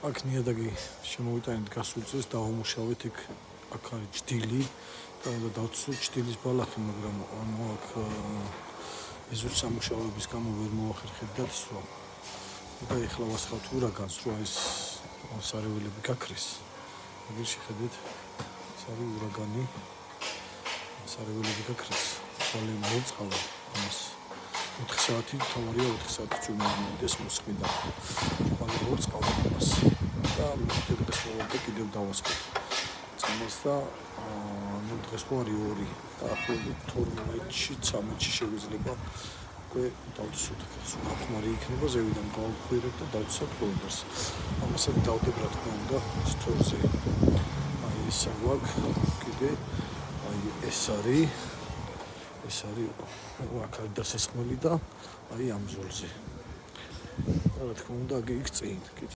აქ ნიადაგი შემოვიტანეთ გასულწეს დავამუშავეთ იქ აქ არის ჭდილი და უნდა დავცვოთ ჭდილის ბალახი, მაგრამ ანუ აქ ეზოს სამუშაოების გამო ვერ მოახერხეთ დაცვა. და ეხლა ვასხავთ ურაგანს, რომ ეს სარეველები გაქრეს. აგერ შეხედეთ, ეს არის ურაგანი. სარეველები გაქრეს. ხვალე მოწყალა ამას. 4 საათი თავარია 4 საათი წვიმიანდეს მოსყიდა. ხვალე მოწყალა ამას. და მე დღეს მოვიდა კიდევ დავასხოთ. წამოს და ნუ დღეს ხო არის 2 და ახლა 12-ში 13-ში შეგვიძლია უკვე დავცვოთ. ნახმარი იქნება ზევიდან გავაქვირებ და დავცვოთ პოლდერს. ამასაც დავდებ რა თქმა უნდა სტორზე. აი ეს აგვაქვს კიდე აი ეს არის აქ არის დასასხმელი და აი ამ ზოლზე. რა თქმა უნდა იქ წინ